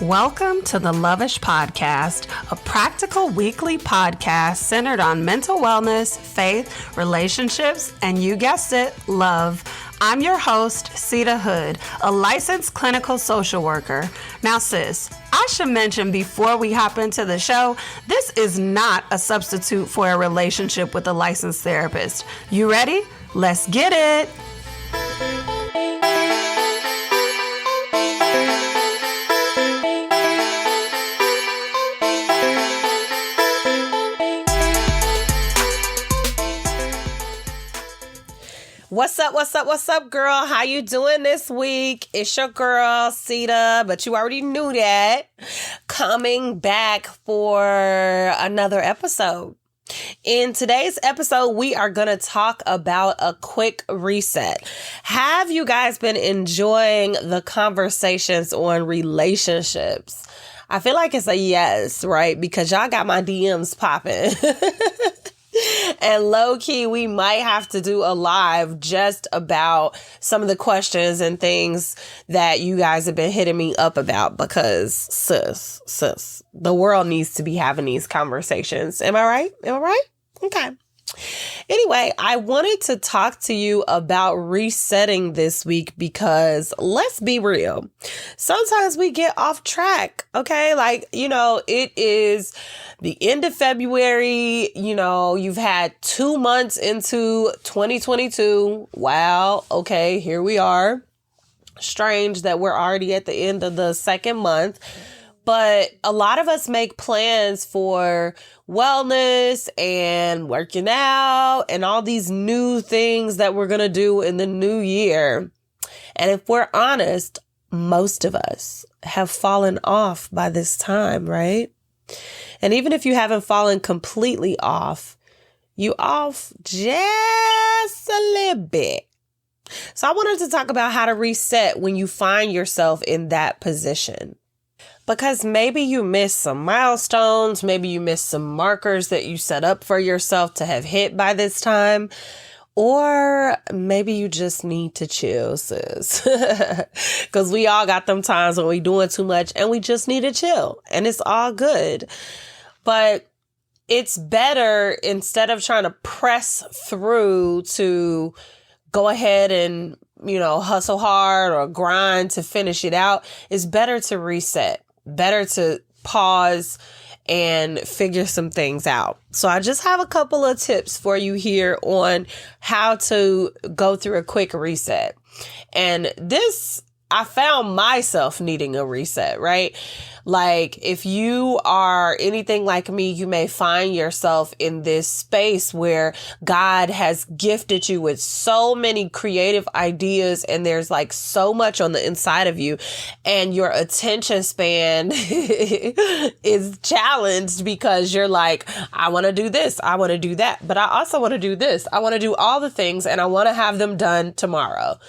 Welcome to the Loveish Podcast, a practical weekly podcast centered on mental wellness, faith, relationships, and you guessed it, love. I'm your host, Seida Hood, a licensed clinical social worker. Now, sis, I should mention before we hop into the show, this is not a substitute for a relationship with a licensed therapist. You ready? Let's get it. What's up, girl? How you doing this week? It's your girl, Seida, but you already knew that. Coming back for another episode. In today's episode, we are going to talk about a quick reset. Have you guys been enjoying the conversations on relationships? I feel like it's a yes, right? Because y'all got my DMs popping. And low key, we might have to do a live just about some of the questions and things that you guys have been hitting me up about because sis, the world needs to be having these conversations. Am I right? Okay. Anyway, I wanted to talk to you about resetting this week because let's be real. Sometimes we get off track, okay? It is the end of February. You've had 2 months into 2022. Wow. Okay, here we are. Strange that we're already at the end of the second month. But a lot of us make plans for wellness and working out and all these new things that we're going to do in the new year. And if we're honest, most of us have fallen off by this time, right? And even if you haven't fallen completely off, you off just a little bit. So I wanted to talk about how to reset when you find yourself in that position. Because maybe you missed some milestones, maybe you missed some markers that you set up for yourself to have hit by this time, or maybe you just need to chill, sis. Because we all got them times when we doing too much and we just need to chill, and it's all good. But it's better, instead of trying to press through to go ahead and, hustle hard or grind to finish it out, it's better to reset. Better to pause and figure some things out. So I just have a couple of tips for you here on how to go through a quick reset. And this, I found myself needing a reset, right? Like if you are anything like me, you may find yourself in this space where God has gifted you with so many creative ideas and there's like so much on the inside of you and your attention span is challenged because you're like, I want to do this. I want to do that. But I also want to do this. I want to do all the things and I want to have them done tomorrow.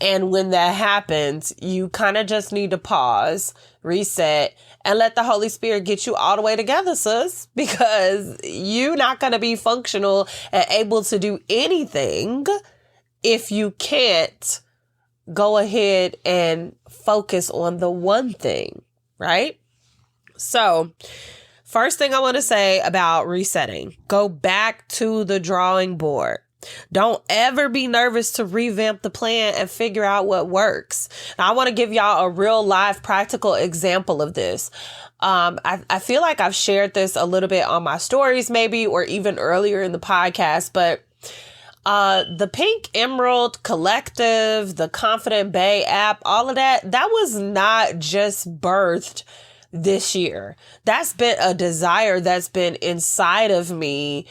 And when that happens, you kind of just need to pause, reset, and let the Holy Spirit get you all the way together, sis, because you're not going to be functional and able to do anything if you can't go ahead and focus on the one thing, right? So, first thing I want to say about resetting, go back to the drawing board. Don't ever be nervous to revamp the plan and figure out what works. Now, I want to give y'all a real live practical example of this. I feel like I've shared this a little bit on my stories maybe, or even earlier in the podcast, but the Pink Emerald Collective, the Confident Bae App, all of that was not just birthed this year. That's been a desire that's been inside of me.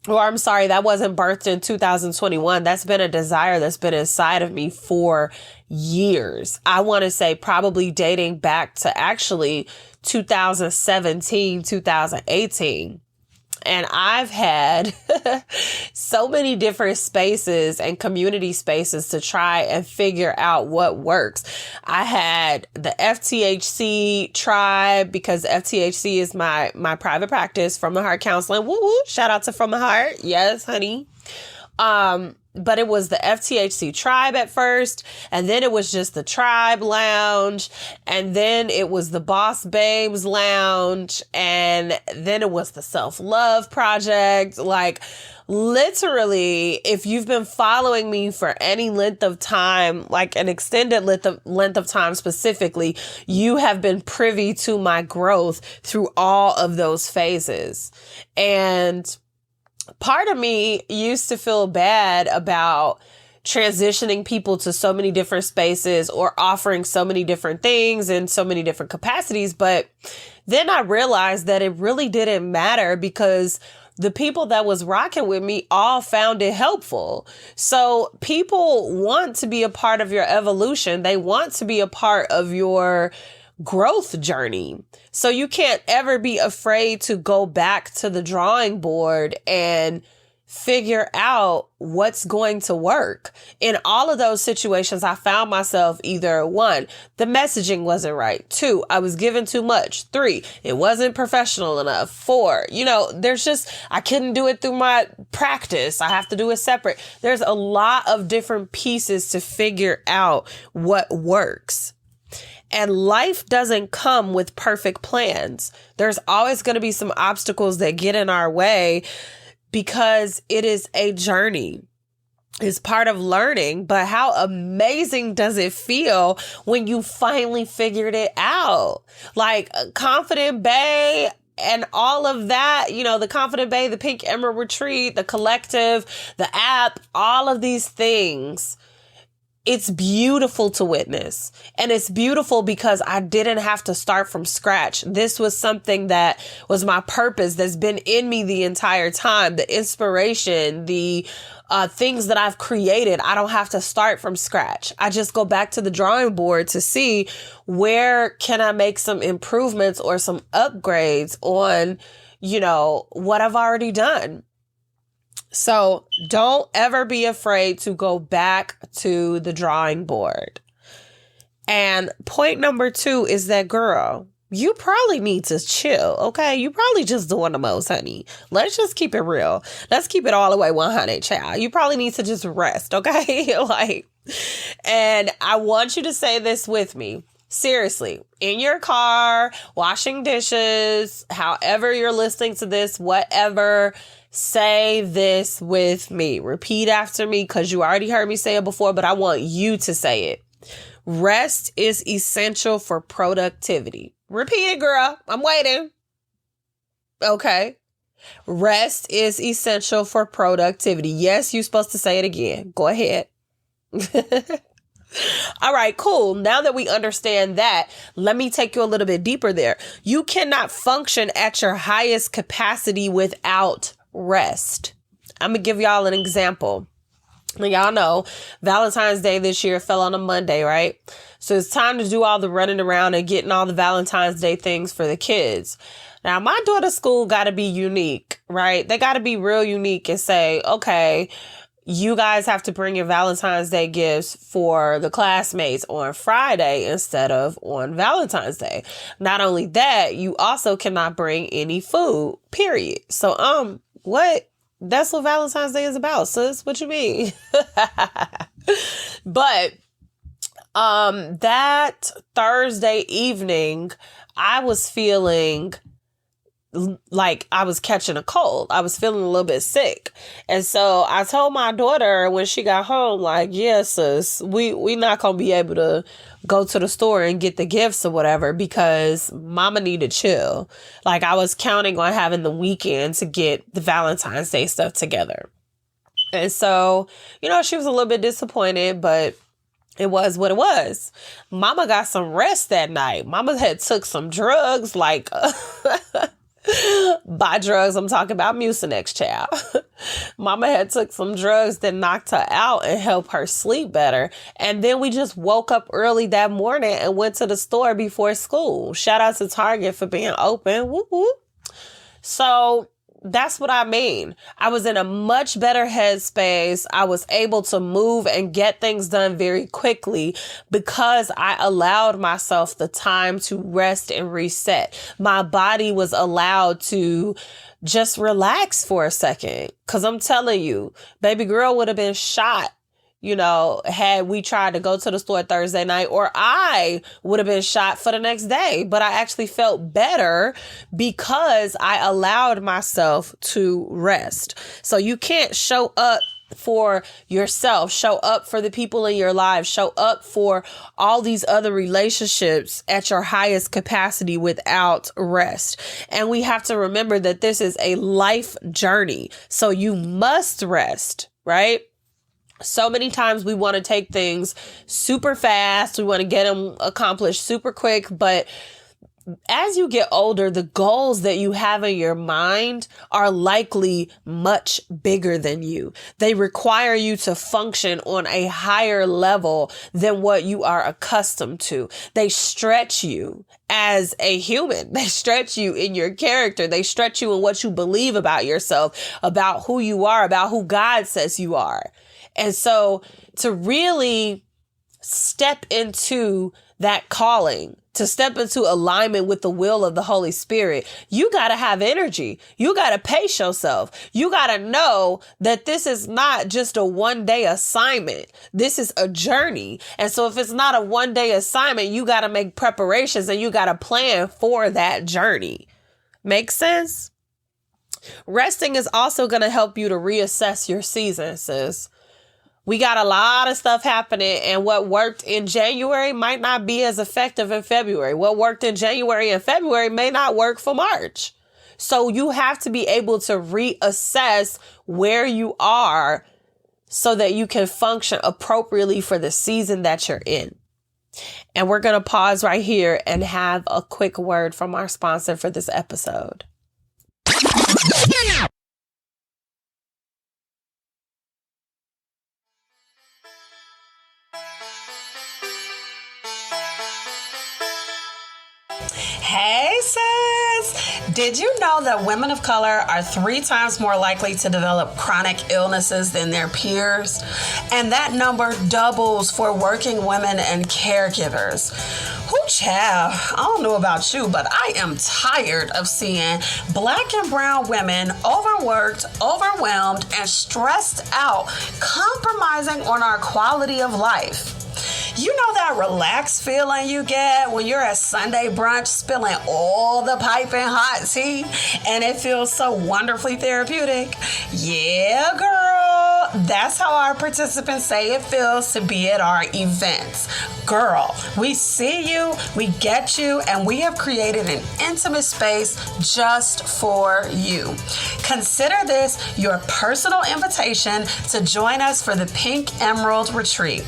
That wasn't birthed in 2021. That's been a desire that's been inside of me for years. I want to say probably dating back to actually 2017, 2018. And I've had so many different spaces and community spaces to try and figure out what works. I had the FTHC tribe because FTHC is my private practice, From the Heart Counseling. Woo woo. Shout out to From the Heart. Yes, honey. but it was the FTHC Tribe at first, and then it was just the Tribe Lounge, and then it was the Boss Babes Lounge, and then it was the Self-Love Project. Like, literally, if you've been following me for any length of time, like an extended length of time specifically, you have been privy to my growth through all of those phases. And part of me used to feel bad about transitioning people to so many different spaces or offering so many different things in so many different capacities. But then I realized that it really didn't matter, because the people that was rocking with me all found it helpful. So people want to be a part of your evolution. They want to be a part of your growth journey. So you can't ever be afraid to go back to the drawing board and figure out what's going to work. In all of those situations, I found myself either 1, the messaging wasn't right. 2, I was giving too much. 3, it wasn't professional enough. 4, I couldn't do it through my practice. I have to do it separate. There's a lot of different pieces to figure out what works. And life doesn't come with perfect plans. There's always going to be some obstacles that get in our way, because it is a journey. It's part of learning. But how amazing does it feel when you finally figured it out? Like Confident Bae and all of that, the Confident Bae, the Pink Emerald Retreat, the collective, the app, all of these things. It's beautiful to witness. And it's beautiful because I didn't have to start from scratch. This was something that was my purpose, that's been in me the entire time. The inspiration, the things that I've created. I don't have to start from scratch. I just go back to the drawing board to see where can I make some improvements or some upgrades on, what I've already done. So don't ever be afraid to go back to the drawing board. And point number 2 is that, girl, you probably need to chill, okay? You probably just doing the most, honey. Let's just keep it real. Let's keep it all the way 100, child. You probably need to just rest, okay? And I want you to say this with me. Seriously, in your car, washing dishes, however you're listening to this, whatever, say this with me. Repeat after me, because you already heard me say it before, but I want you to say it. Rest is essential for productivity. Repeat it, girl. I'm waiting. Okay. Rest is essential for productivity. Yes, you're supposed to say it again. Go ahead. All right, cool. Now that we understand that, let me take you a little bit deeper there. You cannot function at your highest capacity without rest. I'm going to give y'all an example. Y'all know Valentine's Day this year fell on a Monday, right? So it's time to do all the running around and getting all the Valentine's Day things for the kids. Now, my daughter's school got to be unique, right? They got to be real unique and say, okay, you guys have to bring your Valentine's Day gifts for the classmates on Friday instead of on Valentine's Day. Not only that, you also cannot bring any food, period. So, what? That's what Valentine's Day is about, sis. What you mean? But, that Thursday evening, I was feeling like I was catching a cold. I was feeling a little bit sick. And so I told my daughter when she got home, like, yeah, sis, we not going to be able to go to the store and get the gifts or whatever because mama need to chill. Like, I was counting on having the weekend to get the Valentine's Day stuff together. And so, she was a little bit disappointed, but it was what it was. Mama got some rest that night. Mama had took some drugs, like... By drugs, I'm talking about Mucinex, child. Mama had took some drugs that knocked her out and helped her sleep better. And then we just woke up early that morning and went to the store before school. Shout out to Target for being open. Whoop, whoop. So That's what I mean. I was in a much better headspace. I was able to move and get things done very quickly because I allowed myself the time to rest and reset. My body was allowed to just relax for a second. Because I'm telling you, baby girl would have been shot, had we tried to go to the store Thursday night, or I would have been shot for the next day. But I actually felt better because I allowed myself to rest. So you can't show up for yourself, show up for the people in your life, show up for all these other relationships at your highest capacity without rest. And we have to remember that this is a life journey. So you must rest, right? So many times we want to take things super fast. We want to get them accomplished super quick. But as you get older, the goals that you have in your mind are likely much bigger than you. They require you to function on a higher level than what you are accustomed to. They stretch you as a human. They stretch you in your character. They stretch you in what you believe about yourself, about who you are, about who God says you are. And so to really step into that calling, to step into alignment with the will of the Holy Spirit, you got to have energy. You got to pace yourself. You got to know that this is not just a one-day assignment. This is a journey. And so if it's not a one-day assignment, you got to make preparations and you got to plan for that journey. Make sense? Resting is also going to help you to reassess your season, sis. We got a lot of stuff happening, and what worked in January might not be as effective in February. What worked in January and February may not work for March. So you have to be able to reassess where you are so that you can function appropriately for the season that you're in. And we're going to pause right here and have a quick word from our sponsor for this episode. Hey, sis! Did you know that women of color are 3 times more likely to develop chronic illnesses than their peers? And that number doubles for working women and caregivers. Whoo, child, I don't know about you, but I am tired of seeing Black and brown women overworked, overwhelmed, and stressed out, compromising on our quality of life. You know that relaxed feeling you get when you're at Sunday brunch spilling all the piping hot tea and it feels so wonderfully therapeutic? Yeah, girl. That's how our participants say it feels to be at our events. Girl, we see you, we get you, and we have created an intimate space just for you. Consider this your personal invitation to join us for the Pink Emerald Retreat.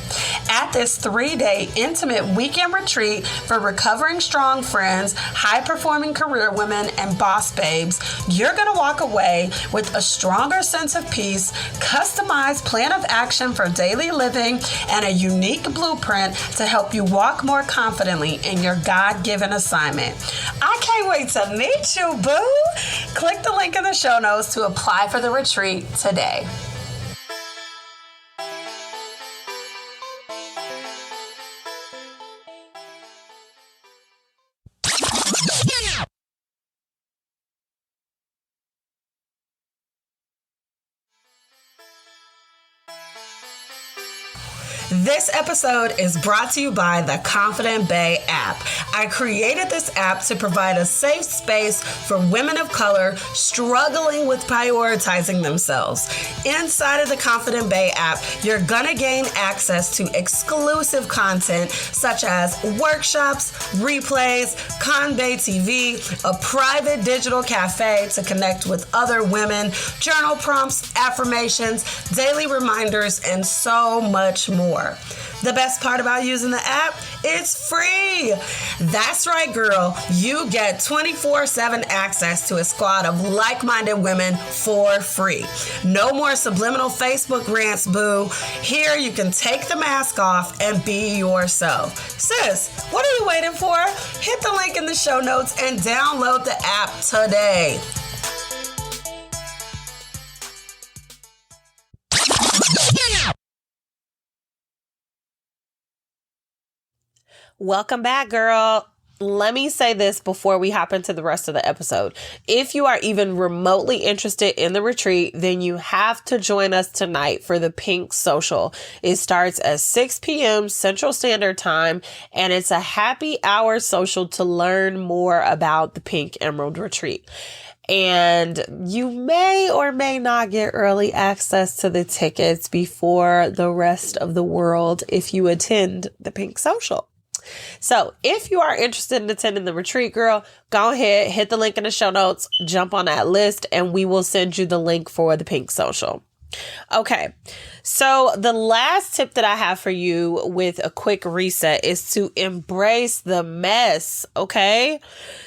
At this 3-day intimate weekend retreat for recovering strong friends, high-performing career women, and boss babes, you're going to walk away with a stronger sense of peace, customized plan of action for daily living, and a unique blueprint to help you walk more confidently in your God-given assignment. I can't wait to meet you, boo! Click the link in the show notes to apply for the retreat today. This episode is brought to you by the Confident Bae App. I created this app to provide a safe space for women of color struggling with prioritizing themselves. Inside of the Confident Bae App, you're gonna gain access to exclusive content such as workshops, replays, Confident TV, a private digital cafe to connect with other women, journal prompts, affirmations, daily reminders, and so much more. The best part about using the app, it's free. That's right, girl. You get 24/7 access to a squad of like-minded women for free. No more subliminal Facebook rants, boo. Here you can take the mask off and be yourself. Sis, what are you waiting for? Hit the link in the show notes and download the app today. Welcome back, girl. Let me say this before we hop into the rest of the episode. If you are even remotely interested in the retreat, then you have to join us tonight for the Pink Social. It starts at 6 p.m. Central Standard Time, and it's a happy hour social to learn more about the Pink Emerald Retreat. And you may or may not get early access to the tickets before the rest of the world if you attend the Pink Social. So if you are interested in attending the retreat, girl, go ahead, hit the link in the show notes, jump on that list, and we will send you the link for the Pink Social. Okay, so the last tip that I have for you with a quick reset is to embrace the mess, okay?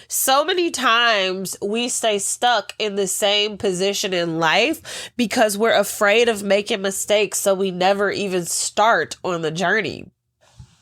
So many times we stay stuck in the same position in life because we're afraid of making mistakes, so we never even start on the journey.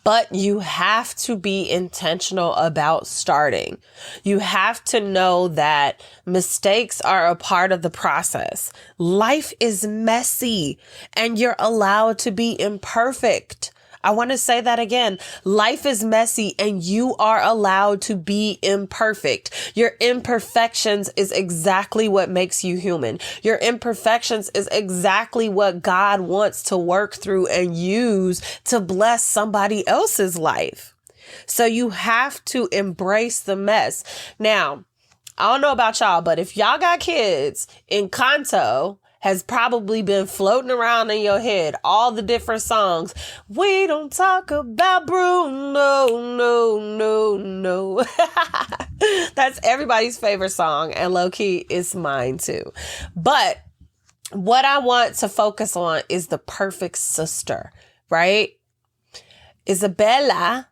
But you have to be intentional about starting. You have to know that mistakes are a part of the process. Life is messy and you're allowed to be imperfect. I want to say that again. Life is messy and you are allowed to be imperfect. Your imperfections is exactly what makes you human. Your imperfections is exactly what God wants to work through and use to bless somebody else's life. So you have to embrace the mess. Now, I don't know about y'all, but if y'all got kids, Encanto has probably been floating around in your head, all the different songs. We don't talk about Bruno, no. That's everybody's favorite song, and low-key, it's mine too. But what I want to focus on is the perfect sister, right? Isabella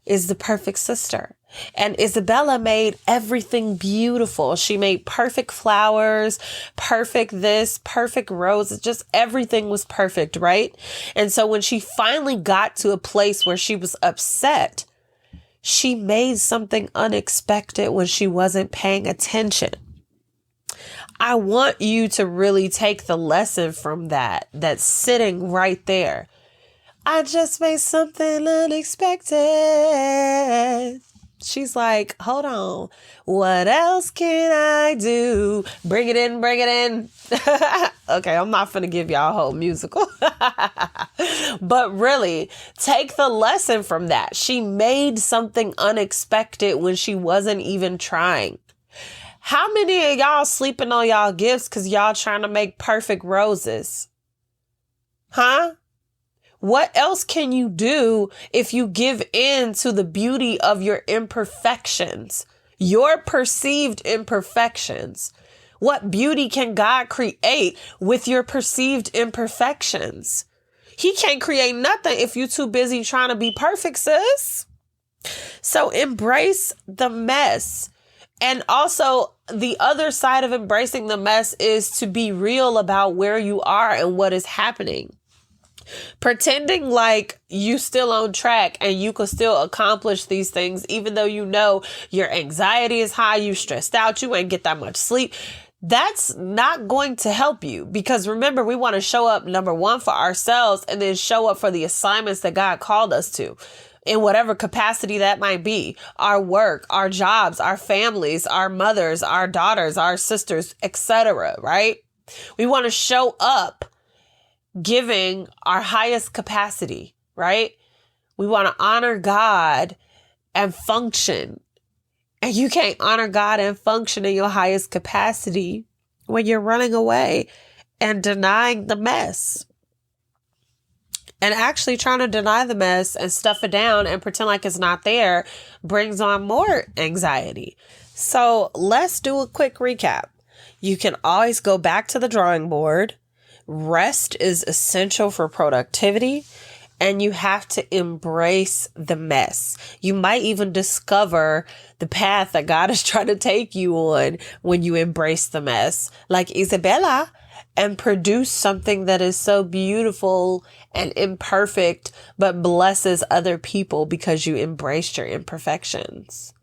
is the perfect sister. And Isabella made everything beautiful. She made perfect flowers, perfect this, perfect roses, just everything was perfect, right? And so when she finally got to a place where she was upset, she made something unexpected when she wasn't paying attention. I want you to really take the lesson from that's sitting right there. I just made something unexpected. She's like, hold on, what else can I do? Bring it in. Okay, I'm not finna give y'all a whole musical. But really, take the lesson from that. She made something unexpected when she wasn't even trying. How many of y'all sleeping on y'all gifts because y'all trying to make perfect roses? Huh? What else can you do if you give in to the beauty of your imperfections, your perceived imperfections? What beauty can God create with your perceived imperfections? He can't create nothing if you're too busy trying to be perfect, sis. So embrace the mess. And also, the other side of embracing the mess is to be real about where you are and what is happening. Pretending like you still on track and you could still accomplish these things, even though you know your anxiety is high, you stressed out, you ain't get that much sleep. That's not going to help you, because remember, we want to show up, number one, for ourselves, and then show up for the assignments that God called us to in whatever capacity that might be. Our work, our jobs, our families, our mothers, our daughters, our sisters, etc. Right? We want to show up giving our highest capacity, right? We want to honor God and function. And you can't honor God and function in your highest capacity when you're running away and denying the mess. And actually trying to deny the mess and stuff it down and pretend like it's not there brings on more anxiety. So let's do a quick recap. You can always go back to the drawing board. Rest is essential for productivity, and you have to embrace the mess. You might even discover the path that God is trying to take you on when you embrace the mess, like Isabella, and produce something that is so beautiful and imperfect, but blesses other people because you embraced your imperfections.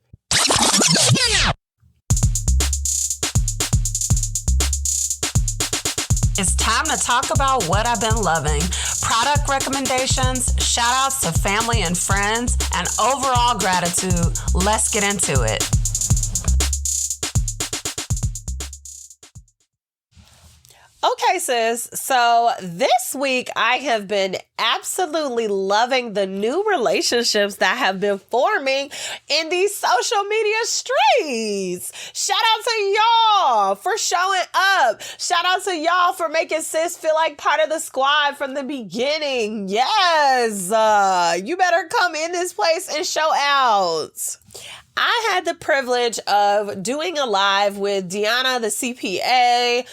It's time to talk about what I've been loving. product recommendations, shout outs to family and friends, and overall gratitude. Let's get into it. Okay, sis. So this week I have been absolutely loving the new relationships that have been forming in these social media streets. Shout out to y'all for showing up. Shout out to y'all for making sis feel like part of the squad from the beginning. Yes. You better come in this place and show out. I had the privilege of doing a live with Deanna, the CPA,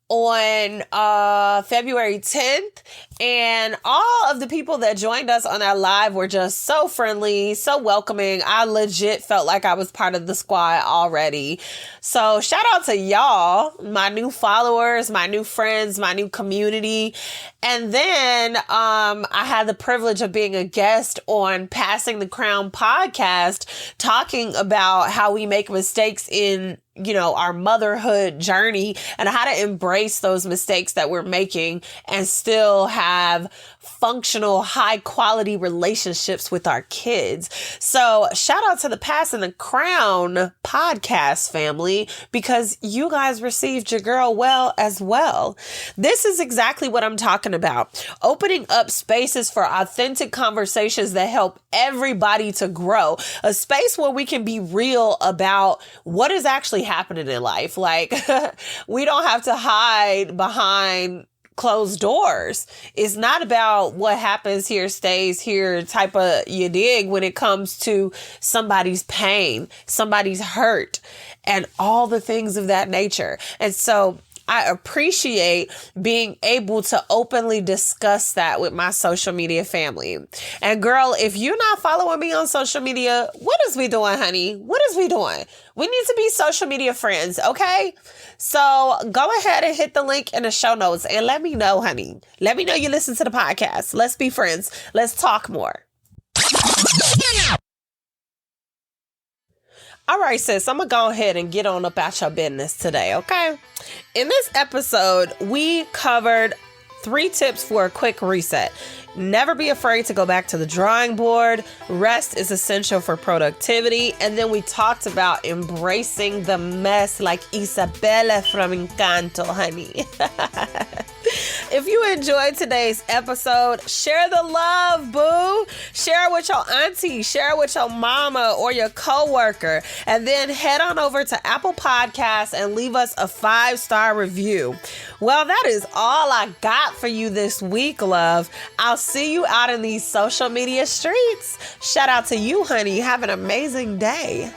on February 10th, and all of the people that joined us on that live were just so friendly, so welcoming. I legit felt like I was part of the squad already. So shout out to y'all, my new followers, my new friends, my new community. And then I had the privilege of being a guest on Passing the Crown podcast, talking about how we make mistakes in our motherhood journey and how to embrace those mistakes that we're making and still have functional, high quality relationships with our kids. So shout out to the Passing the Crown podcast family, because you guys received your girl well as well. This is exactly what I'm talking about. Opening up spaces for authentic conversations that help everybody to grow. A space where we can be real about what is actually happening in life. Like, we don't have to hide behind closed doors. It's not about what happens here stays here type of, you dig, when it comes to somebody's pain, somebody's hurt, and all the things of that nature. And so I appreciate being able to openly discuss that with my social media family. And girl, if you're not following me on social media, what is we doing, honey? What is we doing? We need to be social media friends, okay? So go ahead and hit the link in the show notes and let me know, honey. Let me know you listen to the podcast. Let's be friends. Let's talk more. All right, sis, I'm going to go ahead and get on up out your business today, okay? In this episode, we covered 3 tips for a quick reset. Never be afraid to go back to the drawing board. Rest is essential for productivity. And then we talked about embracing the mess like Isabella from Encanto, honey. If you enjoyed today's episode, share the love, boo. Share it with your auntie, share it with your mama or your coworker, and then head on over to Apple Podcasts and leave us a 5-star review. Well, that is all I got for you this week, love. I'll see you out in these social media streets. Shout out to you, honey. Have an amazing day.